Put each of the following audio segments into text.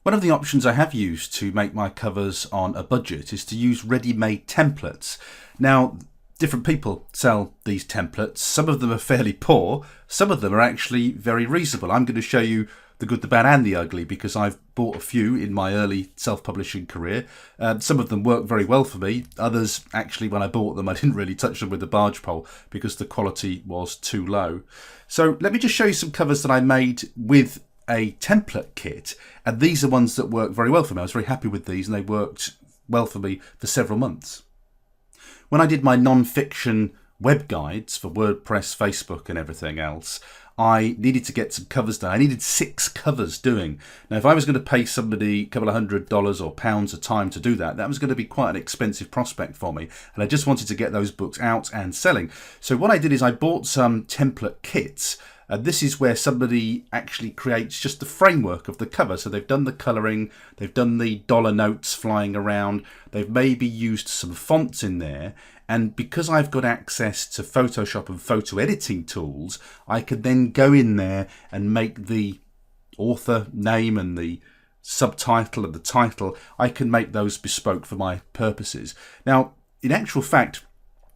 One of the options I have used to make my covers on a budget is to use ready-made templates. Now, different people sell these templates. Some of them are fairly poor. Some of them are actually very reasonable. I'm going to show you the good, the bad and the ugly because I've bought a few in my early self-publishing career. Some of them work very well for me. Others, actually, when I bought them, I didn't really touch them with the barge pole because the quality was too low. So let me just show you some covers that I made with a template kit, and these are ones that work very well for me. I was very happy with these and they worked well for me for several months. When I did my non-fiction web guides for WordPress, Facebook and everything else, I needed to get some covers done. I needed 6 covers doing. Now, if I was going to pay somebody a couple of $100 or pounds a time to do that, that was going to be quite an expensive prospect for me. And I just wanted to get those books out and selling. So what I did is I bought some template kits. This is where somebody actually creates just the framework of the cover. So they've done the colouring, they've done the dollar notes flying around, they've maybe used some fonts in there. And because I've got access to Photoshop and photo editing tools, I could then go in there and make the author name and the subtitle and the title. I can make those bespoke for my purposes. Now, in actual fact,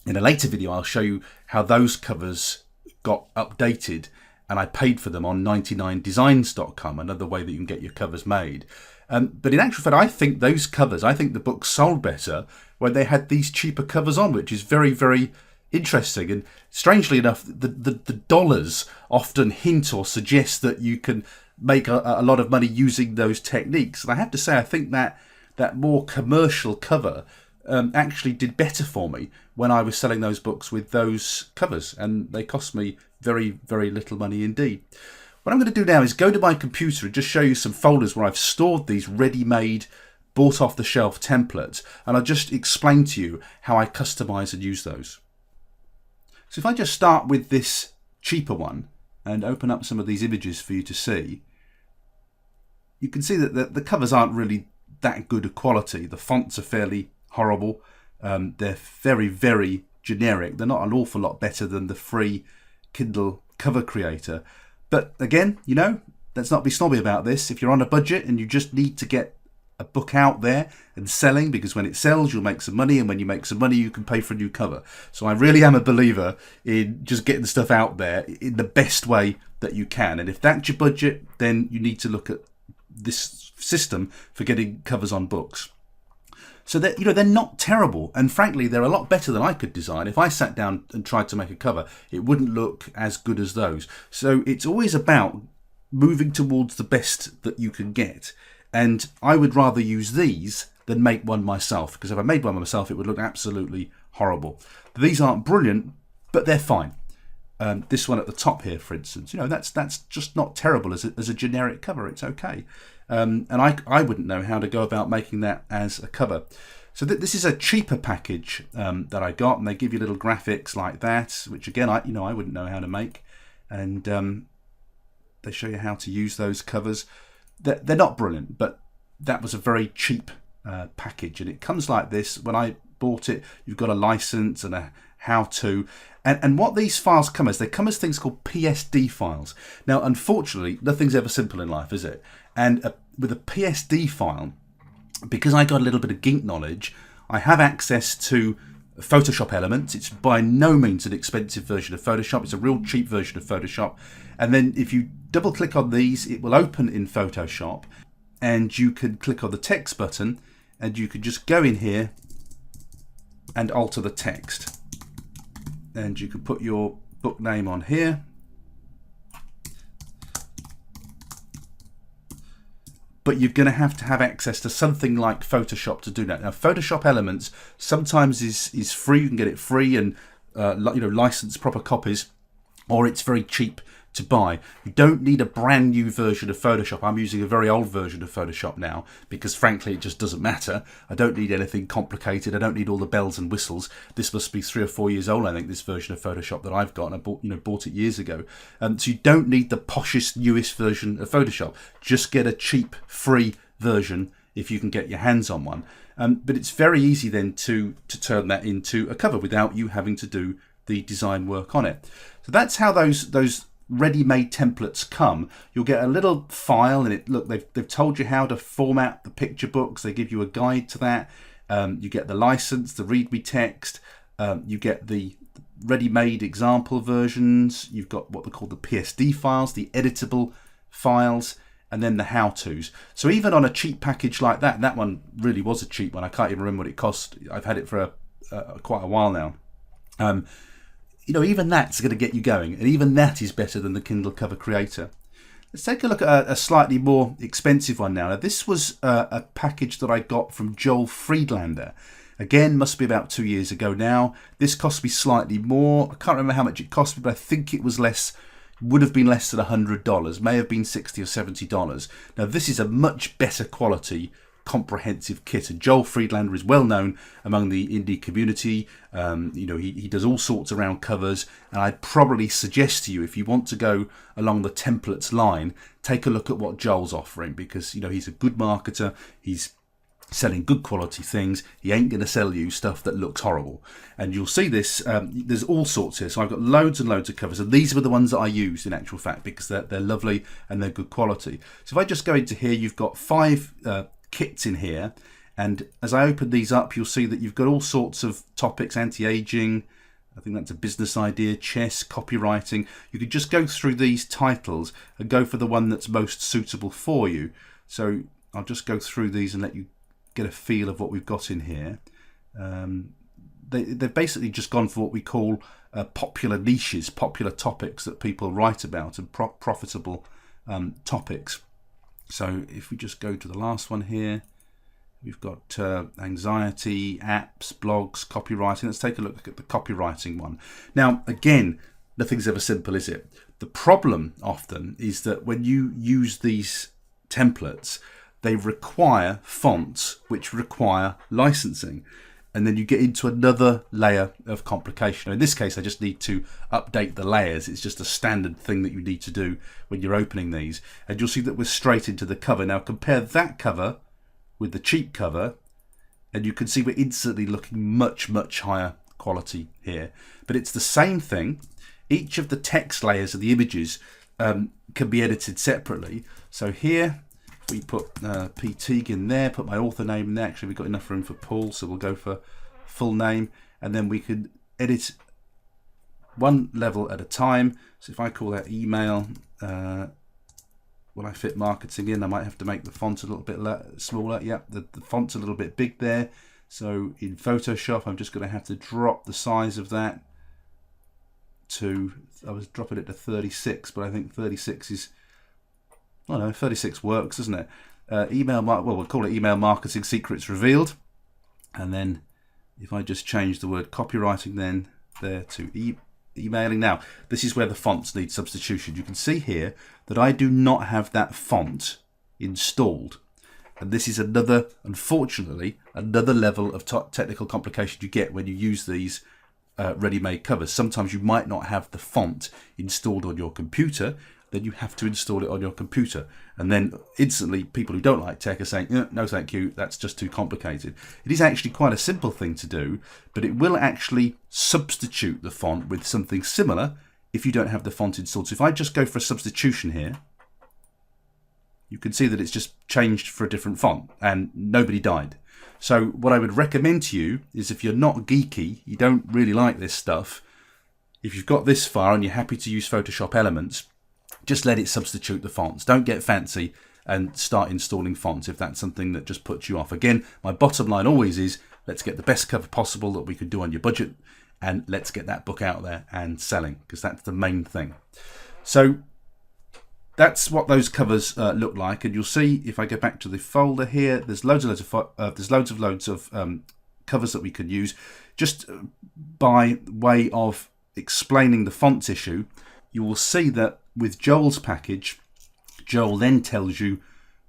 in a later video, I'll show you how those covers got updated and I paid for them on 99designs.com, another way that you can get your covers made. But in actual fact, I think those covers, I think the book sold better when they had these cheaper covers on, which is very, very interesting. And strangely enough, the dollars often hint or suggest that you can make a lot of money using those techniques. And I have to say, I think that more commercial cover actually did better for me when I was selling those books with those covers, and they cost me very, very little money indeed. What I'm going to do now is go to my computer and just show you some folders where I've stored these ready-made, bought off the shelf templates, and I'll just explain to you how I customize and use those. So if I just start with this cheaper one and open up some of these images for you to see, you can see that the covers aren't really that good a quality. The fonts are fairly horrible. They're very, very generic. They're not an awful lot better than the free Kindle cover creator. But again, you know, let's not be snobby about this. If you're on a budget and you just need to get a book out there and selling, because when it sells, you'll make some money, and when you make some money, you can pay for a new cover. So I really am a believer in just getting stuff out there in the best way that you can. And if that's your budget, then you need to look at this system for getting covers on books. So that, you know, they're not terrible, and frankly they're a lot better than I could design. If I sat down and tried to make a cover, it wouldn't look as good as those. So it's always about moving towards the best that you can get, and I would rather use these than make one myself, because if I made one myself it would look absolutely horrible. These aren't brilliant, but they're fine. This one at the top here, for instance, you know, that's just not terrible as a generic cover. It's okay. And I wouldn't know how to go about making that as a cover. So this is a cheaper package that I got, and they give you little graphics like that, which again, I wouldn't know how to make. And they show you how to use those covers. They're not brilliant, but that was a very cheap package, and it comes like this. When I bought it, you've got a license and a how-to. And what these files come as, they come as things called PSD files. Now, unfortunately, nothing's ever simple in life, is it? And with a PSD file, because I got a little bit of geek knowledge, I have access to Photoshop elements. It's by no means an expensive version of Photoshop. It's a real cheap version of Photoshop. And then if you double click on these, it will open in Photoshop, and you can click on the text button, and you can just go in here and alter the text. And you can put your book name on here. But you're going to have access to something like Photoshop to do that. Now, Photoshop Elements sometimes is free. You can get it free and license proper copies, or it's very cheap to buy. You don't need a brand new version of Photoshop. I'm using a very old version of Photoshop now because frankly it just doesn't matter. I don't need anything complicated. I don't need all the bells and whistles. This must be 3 or 4 years old, I think, this version of Photoshop that I've got, and I bought it years ago. So you don't need the poshest, newest version of Photoshop. Just get a cheap, free version if you can get your hands on one. But it's very easy then to turn that into a cover without you having to do the design work on it. So that's how those ready-made templates come, you'll get a little file, and they've told you how to format the picture books. They give you a guide to that. You get the license, the readme text. You get the ready-made example versions. You've got what they call the PSD files, the editable files, and then the how-tos. So even on a cheap package like that, and that one really was a cheap one. I can't even remember what it cost. I've had it for quite a while now. Even that's going to get you going, and even that is better than the Kindle Cover Creator. Let's take a look at a slightly more expensive one now. Now, this was a package that I got from Joel Friedlander. Again, must be about 2 years ago now. This cost me slightly more. I can't remember how much it cost me, but I think it was less. Would have been less than $100. May have been $60 or $70. Now, this is a much better quality comprehensive kit, and Joel Friedlander is well known among the indie community. He does all sorts around covers, and I'd probably suggest to you, if you want to go along the templates line, take a look at what Joel's offering, because he's a good marketer. He's selling good quality things. He ain't going to sell you stuff that looks horrible. And you'll see this, there's all sorts here. So I've got loads and loads of covers, and these were the ones that I used in actual fact, because they're lovely and they're good quality. So if I just go into here, you've got 5 kits in here, and as I open these up, you'll see that you've got all sorts of topics: anti-aging, I think that's a business idea, chess, copywriting. You could just go through these titles and go for the one that's most suitable for you. So I'll just go through these and let you get a feel of what we've got in here. They've basically just gone for what we call popular niches, popular topics that people write about, and profitable topics. So if we just go to the last one here, we've got anxiety, apps, blogs, copywriting. Let's take a look at the copywriting one. Now, again, nothing's ever simple, is it? The problem often is that when you use these templates, they require fonts which require licensing. And then you get into another layer of complication. In this case, I just need to update the layers. It's just a standard thing that you need to do when you're opening these. And you'll see that we're straight into the cover. Now compare that cover with the cheap cover, and you can see we're instantly looking much, much higher quality here. But it's the same thing. Each of the text layers of the images can be edited separately. So here, we put P. Teague in there, put my author name in there. Actually, we've got enough room for Paul, so we'll go for full name. And then we can edit one level at a time. So if I call that email, when I fit marketing in, I might have to make the font a little bit smaller. Yep, the font's a little bit big there. So in Photoshop, I'm just going to have to drop the size of that to, I was dropping it to 36, but I think 36 is, oh no, 36 works, doesn't it? We'll call it Email Marketing Secrets Revealed. And then if I just change the word copywriting then there to emailing. Now, this is where the fonts need substitution. You can see here that I do not have that font installed. And this is unfortunately, another level of technical complication you get when you use these ready-made covers. Sometimes you might not have the font installed on your computer. Then you have to install it on your computer, and then instantly people who don't like tech are saying, no thank you, that's just too complicated. It is actually quite a simple thing to do, but it will actually substitute the font with something similar if you don't have the font installed. So if I just go for a substitution here, you can see that it's just changed for a different font and nobody died. So what I would recommend to you is, if you're not geeky, you don't really like this stuff, if you've got this far and you're happy to use Photoshop Elements, just let it substitute the fonts. Don't get fancy and start installing fonts if that's something that just puts you off. Again, my bottom line always is, let's get the best cover possible that we could do on your budget, and let's get that book out there and selling, because that's the main thing. So that's what those covers look like. And you'll see, if I go back to the folder here, there's loads of covers that we could use. Just by way of explaining the fonts issue, you will see that with Joel's package, Joel then tells you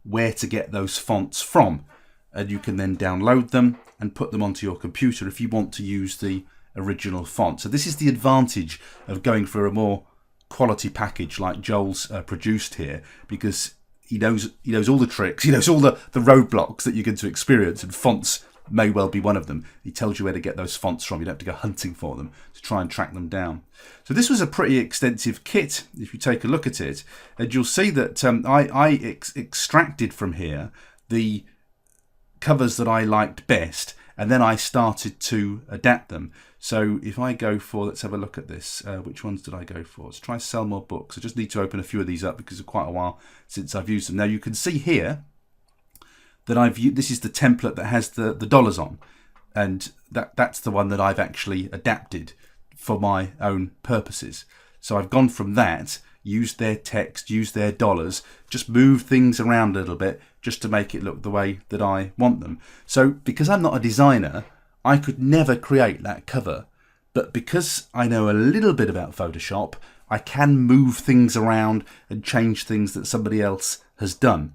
where to get those fonts from, and you can then download them and put them onto your computer if you want to use the original font. So this is the advantage of going for a more quality package like Joel's produced here, because he knows all the tricks, he knows all the roadblocks that you're going to experience, and fonts may well be one of them. He tells you where to get those fonts from. You don't have to go hunting for them to try and track them down. So this was a pretty extensive kit if you take a look at it, and you'll see that I extracted from here the covers that I liked best, and then I started to adapt them. So if I go for, let's have a look at this. Which ones did I go for? Let's try sell more books. I just need to open a few of these up because it's quite a while since I've used them. Now you can see here that I've used, this is the template that has the dollars on, and that's the one that I've actually adapted for my own purposes. So I've gone from that, used their text, used their dollars, just moved things around a little bit just to make it look the way that I want them. So because I'm not a designer, I could never create that cover, but because I know a little bit about Photoshop, I can move things around and change things that somebody else has done.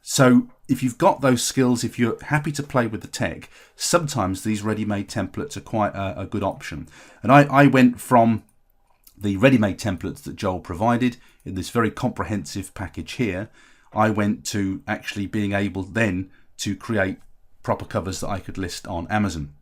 So if you've got those skills, if you're happy to play with the tech, sometimes these ready-made templates are quite a good option. And I went from the ready-made templates that Joel provided in this very comprehensive package here, I went to actually being able then to create proper covers that I could list on Amazon.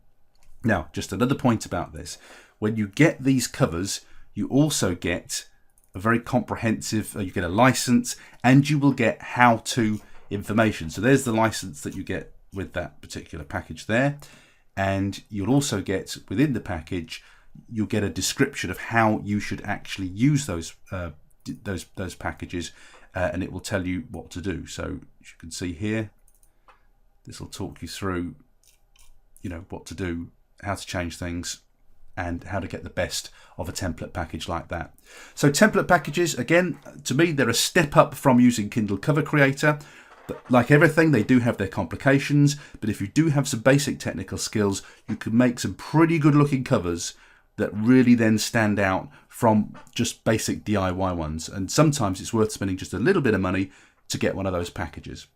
Now, just another point about this. When you get these covers, you also get a very comprehensive, you get a license, and you will get how-to information. So there's the license that you get with that particular package there. And you'll also get, within the package, you'll get a description of how you should actually use those packages, and it will tell you what to do. So as you can see here, this will talk you through, what to do, how to change things, and how to get the best of a template package like that. So template packages, again, to me, they're a step up from using Kindle Cover Creator. But like everything, they do have their complications, but if you do have some basic technical skills, you can make some pretty good looking covers that really then stand out from just basic DIY ones. And sometimes it's worth spending just a little bit of money to get one of those packages.